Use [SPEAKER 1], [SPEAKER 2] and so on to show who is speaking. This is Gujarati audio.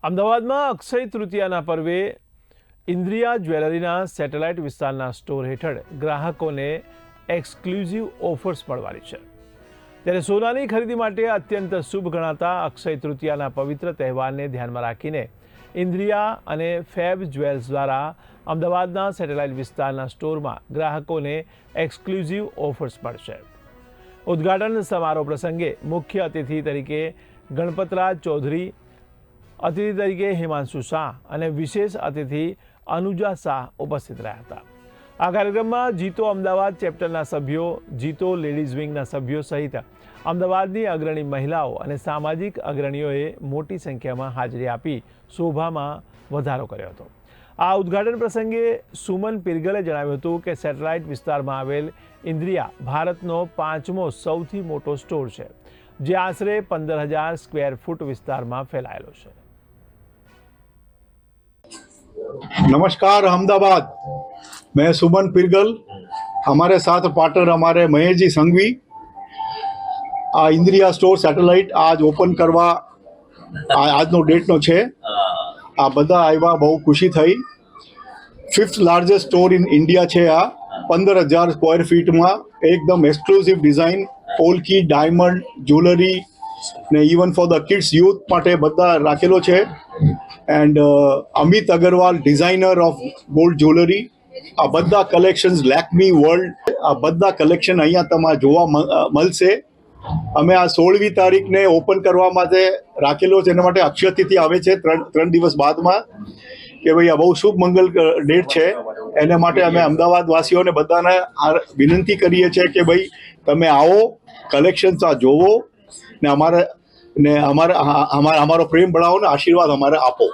[SPEAKER 1] અમદાવાદમાં અક્ષય તૃતીયાના પર્વે ઇન્દ્રિયા જ્વેલરીના સેટેલાઇટ વિસ્તારના સ્ટોર હેઠળ ગ્રાહકોને એક્સક્લુઝિવ ઓફર્સ મળવાની છે। ત્યારે સોનાની ખરીદી માટે અત્યંત શુભ ગણાતા અક્ષય તૃતીયાના પવિત્ર તહેવારને ધ્યાનમાં રાખીને ઇન્દ્રિયા અને ફેબ જ્વેલ્સ દ્વારા અમદાવાદના સેટેલાઇટ વિસ્તારના સ્ટોરમાં ગ્રાહકોને એક્સક્લુઝિવ ઓફર્સ મળશે। ઉદ્ઘાટન સમારોહ પ્રસંગે મુખ્ય અતિથિ તરીકે ગણપતરાજ ચૌધરી, અતિથિ તરીકે હિમાંશુ શાહ અને વિશેષ અતિથિ અનુજા શાહ ઉપસ્થિત રહ્યા હતા। આ કાર્યક્રમમાં જીતો અમદાવાદ ચેપ્ટરના સભ્યો, જીતો લેડીઝ વિંગના સભ્યો સહિત અમદાવાદની અગ્રણી મહિલાઓ અને સામાજિક અગ્રણીઓએ મોટી સંખ્યામાં હાજરી આપી શોભામાં વધારો કર્યો હતો। આ ઉદ્ઘાટન પ્રસંગે સુમન પિરગલે જણાવ્યું હતું કે સેટેલાઇટ વિસ્તારમાં આવેલ ઇન્દ્રિયા ભારતનો 5મો સૌથી મોટો સ્ટોર છે, જે આશરે 15,000 સ્ક્વેર ફૂટ વિસ્તારમાં ફેલાયેલો છે।
[SPEAKER 2] नमस्कार अहमदाबाद, मैं सुमन पिरगल, हमारे साथ पार्टनर हमारे महेश जी संघवी। आ इंद्रिया स्टोर सेटेलाइट आज ओपन करवा આજનો ડેટનો છે। આ બધા આવ્યા, બહુ ખુશી થઈ। 5th largest store in India છે। આ 15,000 સ્ક્વેર ફીટમાં એકદમ exclusive design, polki, diamond, jewellery ને even for the kids youth માટે બધા રાખેલો છે। And Amit Agarwal, designer of gold jewellery, આ બધા કલેક્શન્સ લેક્મી વર્લ્ડ, આ બધા કલેક્શન અહીંયા તમારે જોવા મળશે। અમે આ 16મી તારીખને ઓપન કરવા માટે રાખેલો છે, એના માટે અક્ષય તિથિ આવે છે ત્રણ દિવસ બાદમાં, કે ભાઈ આ બહુ શુભ મંગલ ડેટ છે। એના માટે અમે અમદાવાદ વાસીઓને બધાને વિનંતી કરીએ છીએ કે ભાઈ તમે આવો, કલેક્શન્સ આ જોવો ને અમારો પ્રેમ બઢાવો ને આશીર્વાદ અમારે આપો।